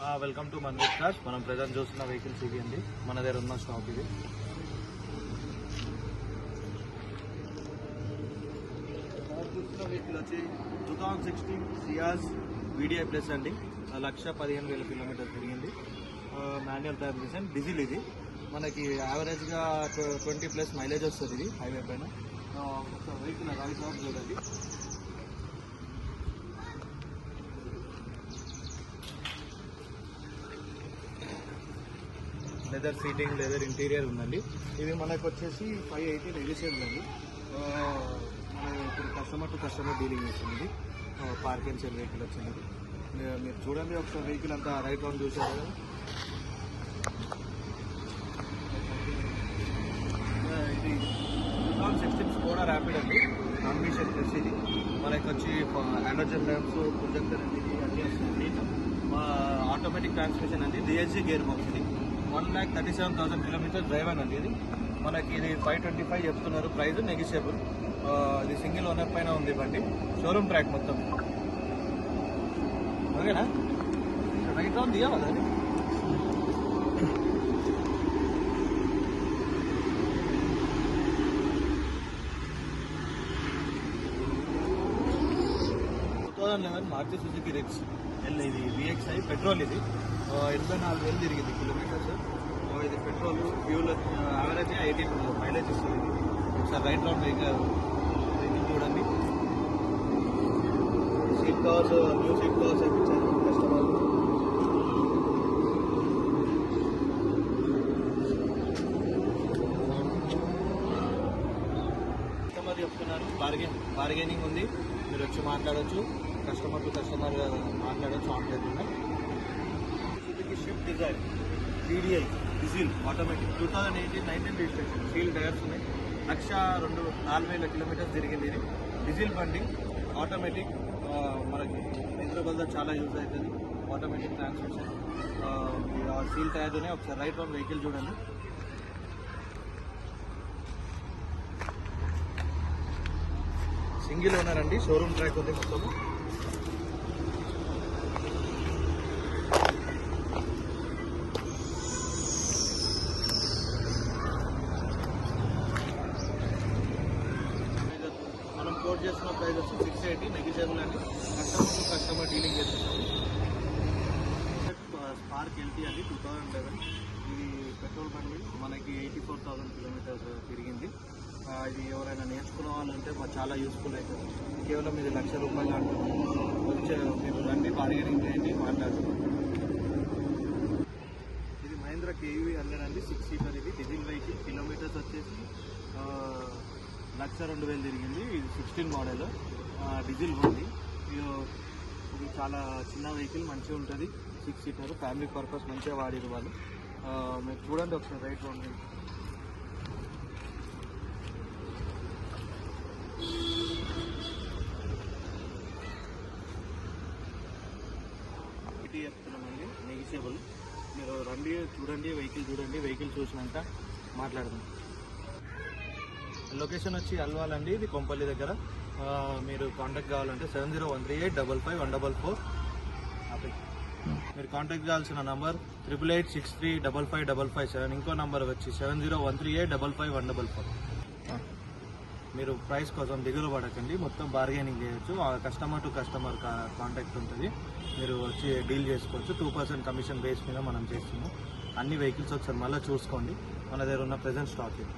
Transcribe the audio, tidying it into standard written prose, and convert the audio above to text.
Welcome to Manvith cars. మనం present చూస్తున్న vehicles ఇవి అండి. మన దగ్గర ఉన్న స్టాక్ ఇది. చూస్తున్న వెహికల్ వచ్చి 2016 సియాజ్ వీడిఐ ప్లస్ అండి. 1,15,000 కిలోమీటర్స్ తిరిగింది. Manual transmission, diesel. ఇది మనకి యావరేజ్గా 20+ మైలేజ్ వస్తుంది ఇది హైవే పైన. వెహికల్ రైట్ ఆఫ్ చూడండి. లెదర్ సీటింగ్, లెదర్ ఇంటీరియర్ ఉందండి. ఇది మనకు వచ్చేసి 580 నెగోషియబుల్ అండి. మన ఇప్పుడు కస్టమర్ టు కస్టమర్ డీలింగ్ చేస్తుంది. పార్క్ అండ్ సేల్ వెహికల్ వచ్చింది. మీరు చూడండి ఒకసారి వెహికల్ అంతా రైట్ రౌండ్ చూసారు కదా. ఇది 2016 స్కోడా ర్యాపిడ్ అండి. కాంబినేషన్ ప్లస్ ఇది మనకి వచ్చి హైడ్రోజన్ ల్యాంప్స్, ప్రొజెక్టర్ అనేది అన్నీ వస్తుంది. ఆటోమేటిక్ ట్రాన్స్మిషన్ అండి. DSG gear box. ఇది 1,37,000 కిలోమీటర్స్ డ్రైవ్ అండి. ఇది మనకి ఇది 525 చెప్తున్నారు ప్రైస్, నెగిషియబుల్. ఇది సింగిల్ ఓనర్ పైన ఉంది బండి. షోరూమ్ ట్రాక్ మొత్తం. ఓకేనా? రైట్ రౌండ్ దిగాలి అది. మారుతి సుజుకి రెక్స్ ఎల్. ఇది VXi పెట్రోల్. ఇది 84,000 తిరిగింది కిలోమీటర్స్. ఇది పెట్రోల్, ఫ్యూల్ యావరేజ్ 18 మైలేజ్ ఇస్తుంది. ఒకసారి రైట్ రౌండ్ వెహికల్ చూడండి. Seat covers, new seat covers ఇప్పించారు కస్టమర్. కస్టమర్ చెప్తున్నారు బార్గెనింగ్ ఉంది, మీరు వచ్చి మాట్లాడవచ్చు. కస్టమర్ టు కస్టమర్ మాట్లాడవచ్చు. ఆన్లైన్ ఉన్నాయి. Suzuki Swift Dzire VDI diesel automatic 2018-19 registration. Seal tyres ఉన్నాయి. 1,04,000 కిలోమీటర్స్ తిరిగింది. ఇది డీజిల్ బండి, ఆటోమేటిక్. మనకి హైదరాబాద్లో చాలా యూజ్ అవుతుంది ఆటోమేటిక్ ట్రాన్స్మిషన్. సీల్ టైర్ ఉన్నాయి. ఒకసారి రైట్ రౌండ్ వెహికల్ చూడండి. సింగిల్ ఓనర్ అండి. షోరూమ్ ట్రాక్ ఉంది మొత్తము. మనం కోట్ చేస్తున్న ప్రైస్ వచ్చి 680 నెగిషియబుల్ అండి. కస్టమర్ టు కస్టమర్ డీలింగ్ చేస్తున్నాము. స్పార్క్ LT అండి 2011. ఇది పెట్రోల్ బండి. మనకి 84,000 కిలోమీటర్స్ తిరిగింది. ఇది ఎవరైనా నేర్చుకున్న వాళ్ళు ఉంటే చాలా యూస్ఫుల్ అవుతుంది. కేవలం ఇది ₹1,00,000 అంటున్నాము. వచ్చే మీరు రండి, బార్గెనింగ్ చేయండి, మాట్లాడుతున్నాం. ఇది మహీంద్రా KUV 100 అండి. 6 సీటర్. ఇది డీజిల్ వెహికల్. కిలోమీటర్స్ వచ్చేసి 1,02,000 తిరిగింది. ఇది 16 మోడల్ డీజిల్ బండి. ఇది చాలా చిన్న వెహికల్, మంచిగా ఉంటుంది. 6 సీటర్ ఫ్యామిలీ పర్పస్ మంచిగా వాడిరు వాళ్ళు. మీరు చూడండి ఒకసారి రైట్ రౌండ్. చెప్తున్నామండి, నెగిషియబుల్. మీరు రండి, చూడండి వెహికల్, చూడండి వెహికల్ చూసినాక మాట్లాడదాం. లొకేషన్ వచ్చి అల్వాల్ అండి. ఇది కొంపల్లి దగ్గర. మీరు కాంటాక్ట్ కావాలంటే 7013855144. మీరు కాంటాక్ట్ కావాల్సిన నంబర్ 8886355557. ఇంకో నంబర్ వచ్చి 7013855144. మీరు ప్రైస్ కోసం దిగులు పడకండి, మొత్తం బార్గెనింగ్ చేయొచ్చు. కస్టమర్ టు కస్టమర్ కాంటాక్ట్ ఉంటుంది. మీరు వచ్చి డీల్ చేసుకోవచ్చు. 2% కమిషన్ బేస్ మీద మనం చేస్తున్నాం. అన్ని వెహికల్స్ ఒకసారి మళ్ళీ చూసుకోండి. మన దగ్గర ఉన్న ప్రెజెంట్ స్టాక్ ఇది.